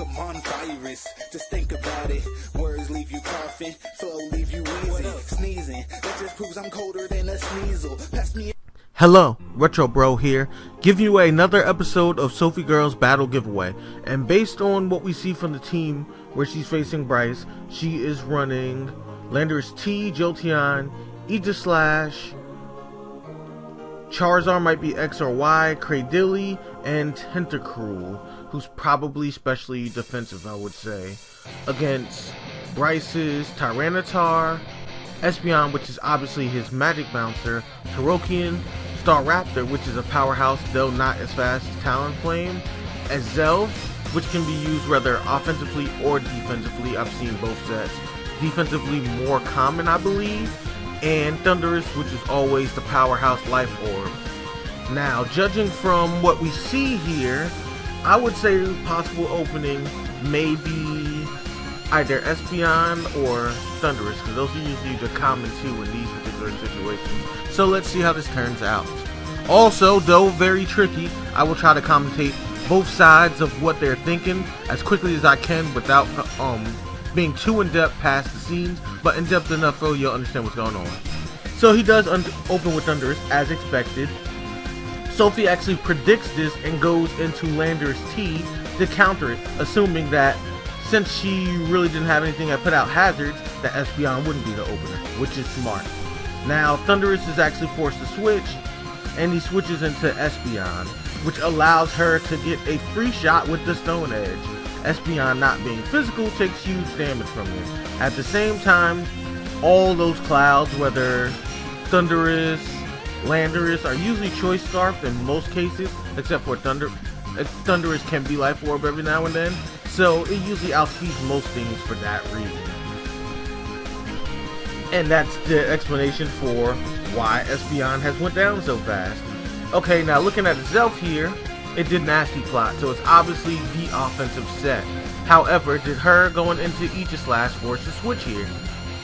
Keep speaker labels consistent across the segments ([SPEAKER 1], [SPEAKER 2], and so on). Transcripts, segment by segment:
[SPEAKER 1] a virus. Just think about it. Words leave you coughing, flow leave you wheezing, sneezing. That just proves I'm colder than a sneasel. Pass me.
[SPEAKER 2] Hello, Retro Bro here, giving you another episode of Sophie Girl's Battle Giveaway. And based on what we see from the team where she's facing Bryce, she is running Landorus T, Jolteon, Aegislash, Charizard might be X or Y, Cradily, and Tentacruel, who's probably specially defensive, I would say, against Bryce's Tyranitar, Espeon, which is obviously his magic bouncer, Terrakion, Staraptor, which is a powerhouse though not as fast as Talonflame, Azelf, which can be used rather offensively or defensively. I've seen both sets. Defensively more common, I believe, and Thundurus, which is always the powerhouse life orb. Now, judging from what we see here, I would say possible opening may be either Espeon or Thundurus, because those are usually the common two in these particular situations. So let's see how this turns out. Also, though very tricky, I will try to commentate both sides of what they're thinking as quickly as I can without being too in-depth past the scenes, but in-depth enough so you'll understand what's going on. So he does open with Thundurus as expected. Sophie actually predicts this and goes into Landorus T to counter it, assuming that since she really didn't have anything that put out hazards, that Espeon wouldn't be the opener, which is smart. Now, Thundurus is actually forced to switch, and he switches into Espeon, which allows her to get a free shot with the Stone Edge. Espeon, not being physical, takes huge damage from this. At the same time, all those clouds, whether Thundurus, Landorus, are usually Choice Scarfed in most cases, except for Thundurus can be Life Orb every now and then, so it usually outspeeds most things for that reason. And that's the explanation for why Espeon has went down so fast. Okay, now looking at Zelf here, it did Nasty Plot, so it's obviously the offensive set. However, did her going into Aegislash force a switch here?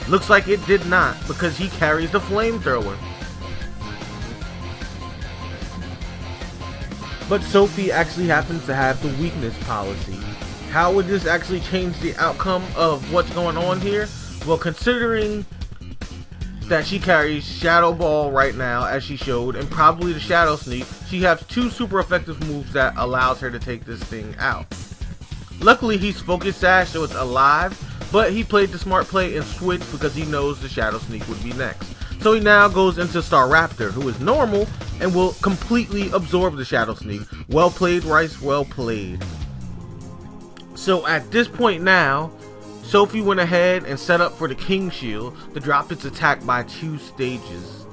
[SPEAKER 2] Looks like it did not, because he carries the Flamethrower. But Sophie actually happens to have the weakness policy. How would this actually change the outcome of what's going on here? Well, considering that she carries Shadow Ball right now, as she showed, and probably the Shadow Sneak, she has two super effective moves that allows her to take this thing out. Luckily, he's Focus Sash, so it's alive, but he played the smart play and switched because he knows the Shadow Sneak would be next. So he now goes into Staraptor, who is normal and will completely absorb the Shadow Sneak. Well played, Bryce, well played. So at this point now, Sophie went ahead and set up for the King Shield to drop its attack by 2 stages.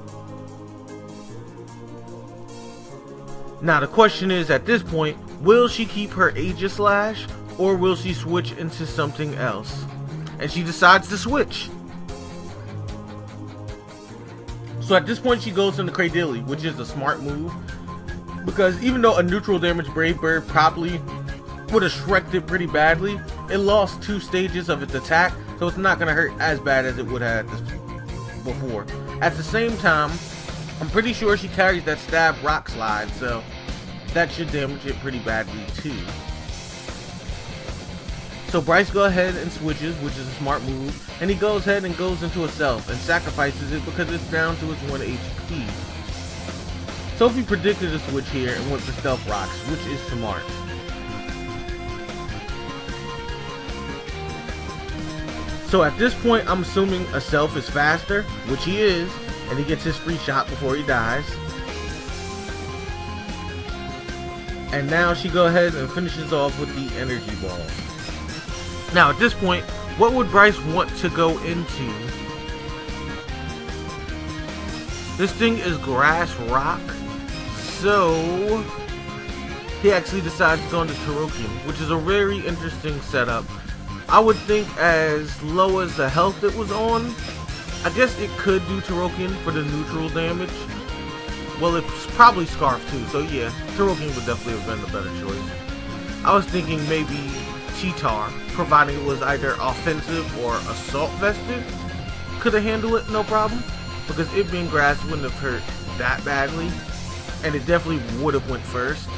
[SPEAKER 2] Now the question is, at this point, will she keep her Aegislash or will she switch into something else? And she decides to switch. So at this point she goes into Cradily, which is a smart move, because even though a neutral damage Brave Bird probably would have shreked it pretty badly, it lost 2 stages of its attack, so it's not going to hurt as bad as it would have before. At the same time, I'm pretty sure she carries that Stab Rock Slide, so that should damage it pretty badly too. So Bryce goes ahead and switches, which is a smart move, and he goes ahead and goes into a Self and sacrifices it because it's down to its 1 HP. Sophie predicted a switch here and went for Stealth Rocks, which is smart. So at this point, I'm assuming a Self is faster, which he is, and he gets his free shot before he dies. And now she goes ahead and finishes off with the Energy Ball. Now at this point, what would Bryce want to go into? This thing is Grass Rock, so he actually decides to go into Terrakion, which is a very interesting setup. I would think as low as the health it was on, I guess it could do Terrakion for the neutral damage. Well, it's probably Scarf too, so yeah, Terrakion would definitely have been the better choice. I was thinking maybe Cheetar, providing it was either offensive or assault vested, could have handled it no problem, because it being grass wouldn't have hurt that badly, and it definitely would have went first.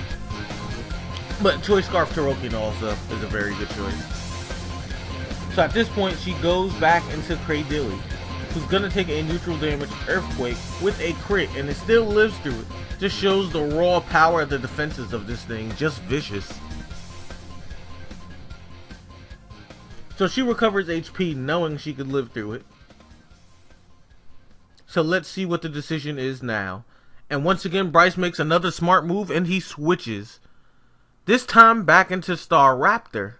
[SPEAKER 2] But Choice Scarf Torokin also is a very good choice. So at this point, she goes back into Cradilly, who's gonna take a neutral damage Earthquake with a crit, and it still lives through it. Just shows the raw power of the defenses of this thing, just vicious. So she recovers HP knowing she could live through it. So let's see what the decision is now. And once again, Bryce makes another smart move and he switches. This time back into Staraptor.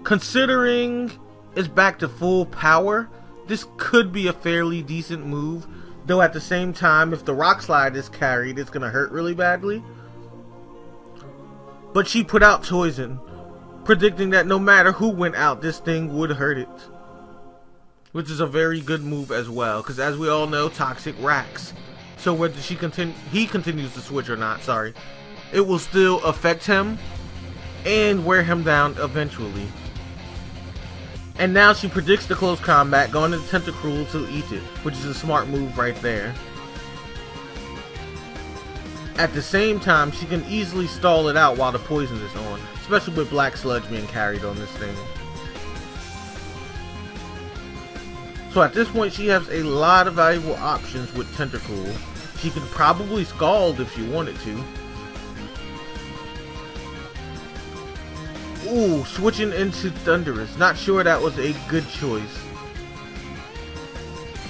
[SPEAKER 2] Considering it's back to full power, this could be a fairly decent move. Though at the same time, if the Rock Slide is carried, it's going to hurt really badly. But she put out Poison, predicting that no matter who went out, this thing would hurt it. Which is a very good move as well, because as we all know, Toxic racks. So whether he continues to switch or not, it will still affect him and wear him down eventually. And now she predicts the close combat, going into Tentacruel to eat it, which is a smart move right there. At the same time, she can easily stall it out while the poison is on, especially with Black Sludge being carried on this thing. So at this point, she has a lot of valuable options with Tentacruel. She could probably Scald if she wanted to. Ooh, switching into Thundurus. Not sure that was a good choice.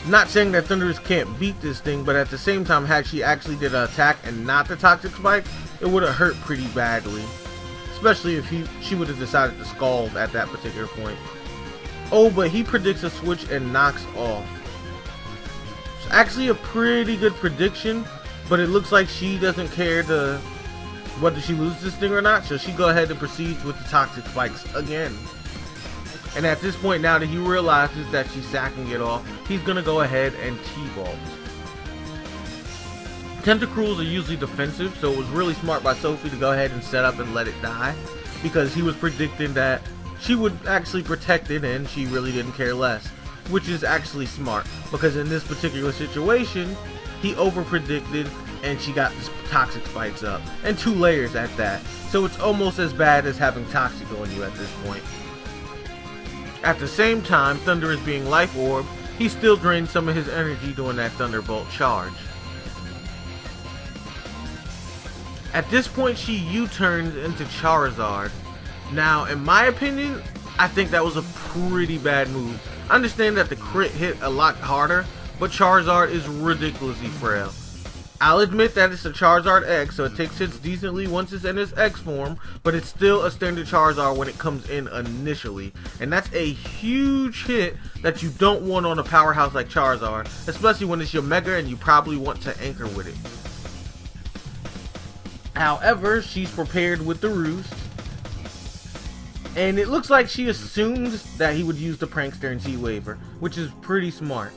[SPEAKER 2] Not saying that Thundurus can't beat this thing, but at the same time, had she actually did an attack and not the Toxic Spike, it would have hurt pretty badly. Especially if she would have decided to Scald at that particular point. Oh, but he predicts a switch and knocks off. It's actually a pretty good prediction, but it looks like she doesn't care whether she loses this thing or not, so she go ahead and proceeds with the Toxic Spikes again. And at this point, now that he realizes that she's sacking it off, he's gonna go ahead and T-Vault. Tentacruels are usually defensive, so it was really smart by Sophie to go ahead and set up and let it die, because he was predicting that she would actually protect it and she really didn't care less, which is actually smart, because in this particular situation, he over-predicted and she got this Toxic Spikes up, and 2 layers at that, so it's almost as bad as having Toxic on you at this point. At the same time, Thundurus being Life Orb, he still drained some of his energy doing that Thunderbolt charge. At this point, she U-turns into Charizard. Now, in my opinion, I think that was a pretty bad move. I understand that the crit hit a lot harder, but Charizard is ridiculously frail. I'll admit that it's a Charizard X, so it takes hits decently once it's in its X form, but it's still a standard Charizard when it comes in initially. And that's a huge hit that you don't want on a powerhouse like Charizard, especially when it's your Mega and you probably want to anchor with it. However, she's prepared with the Roost, and it looks like she assumed that he would use the Prankster and T-Waver, which is pretty smart.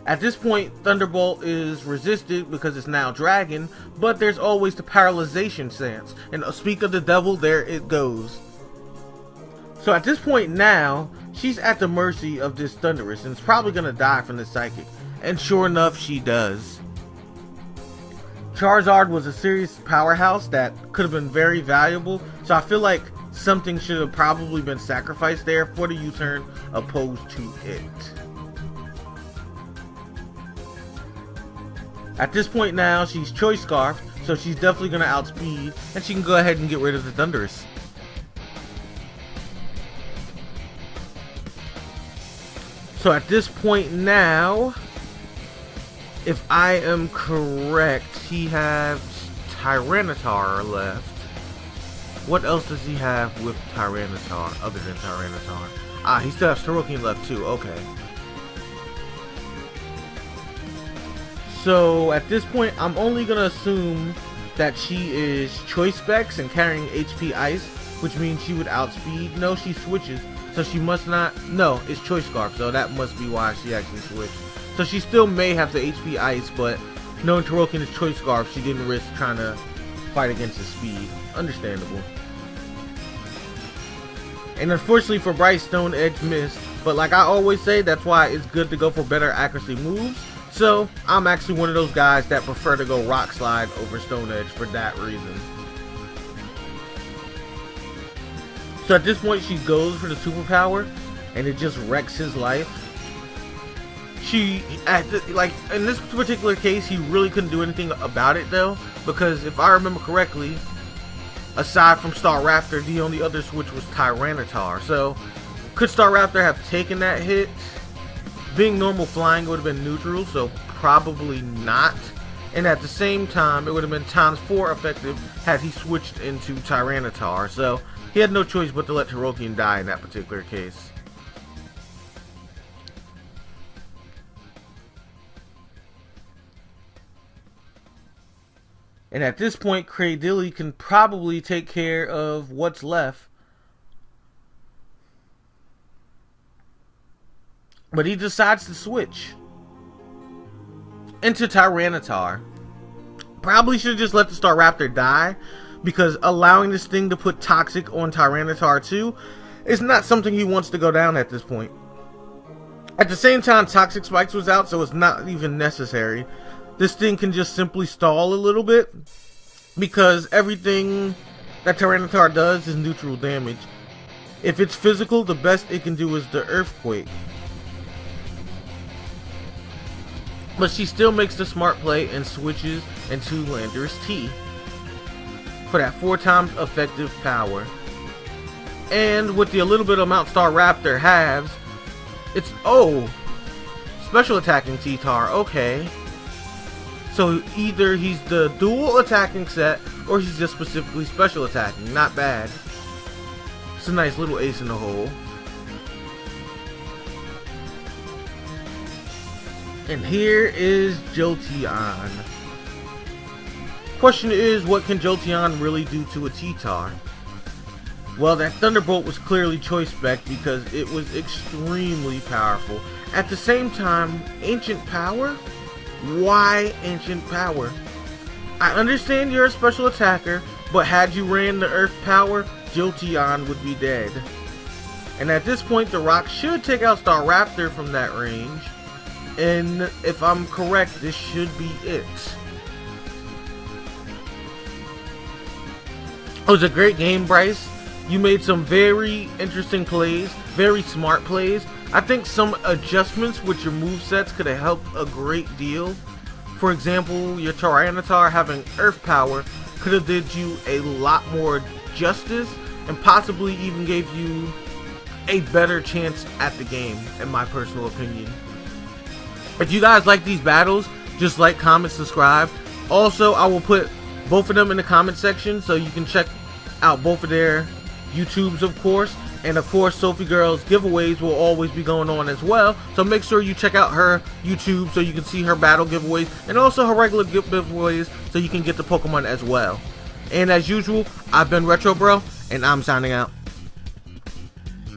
[SPEAKER 2] At this point, Thunderbolt is resisted because it's now Dragon, but there's always the Paralyzation stance, and speak of the devil, there it goes. So at this point now, she's at the mercy of this Thundurus, and it's probably going to die from the Psychic, and sure enough, she does. Charizard was a serious powerhouse that could have been very valuable, so I feel like something should have probably been sacrificed there for the U-turn opposed to it. At this point now, she's Choice Scarfed, so she's definitely going to outspeed, and she can go ahead and get rid of the Thundurus. So at this point now, if I am correct, he has Tyranitar left. What else does he have with Tyranitar other than Tyranitar? Ah, he still has Torokin left too, okay. So at this point, I'm only going to assume that she is Choice Specs and carrying HP Ice, which means she would outspeed. No, she switches, so she must not. No, it's Choice Scarf, so that must be why she actually switched. So she still may have the HP Ice, but knowing Torokin is Choice Scarf, she didn't risk trying to fight against his speed. Understandable. And unfortunately for Bryce, Stone Edge missed, but like I always say, that's why it's good to go for better accuracy moves. So I'm actually one of those guys that prefer to go Rock Slide over Stone Edge for that reason. So at this point, she goes for the superpower, and it just wrecks his life. Like in this particular case, he really couldn't do anything about it though, because if I remember correctly, aside from Staraptor, the only other switch was Tyranitar. So could Staraptor have taken that hit? Being normal flying, would have been neutral, so probably not. And at the same time, it would have been ×4 effective had he switched into Tyranitar. So he had no choice but to let Terrakion die in that particular case. And at this point, Cradilly can probably take care of what's left. But he decides to switch into Tyranitar. Probably should have just let the Staraptor die, because allowing this thing to put Toxic on Tyranitar too is not something he wants to go down at this point. At the same time, Toxic Spikes was out, so it's not even necessary. This thing can just simply stall a little bit, because everything that Tyranitar does is neutral damage. If it's physical, the best it can do is the Earthquake. But she still makes the smart play and switches into Landorus T for that 4x effective power. And with the little bit amount Staraptor has, it's special attacking T-Tar, okay. So either he's the dual attacking set, or he's just specifically special attacking. Not bad. It's a nice little ace in the hole. And here is Jolteon. Question is, what can Jolteon really do to a T-Tar? Well, that Thunderbolt was clearly choice spec because it was extremely powerful. At the same time, Ancient Power? Why Ancient Power? I understand you're a special attacker, but had you ran the Earth Power, Jolteon would be dead. And at this point, the Rock should take out Staraptor from that range. And if I'm correct, this should be it. It was a great game, Bryce. You made some very interesting plays, very smart plays. I think some adjustments with your movesets could have helped a great deal. For example, your Tyranitar having Earth Power could have did you a lot more justice and possibly even gave you a better chance at the game, in my personal opinion. If you guys like these battles, just like, comment, subscribe. Also, I will put both of them in the comment section so you can check out both of their YouTubes, of course. And of course, Sophie Girl's giveaways will always be going on as well. So make sure you check out her YouTube so you can see her battle giveaways and also her regular giveaways so you can get the Pokemon as well. And as usual, I've been Retro Bro, and I'm signing out.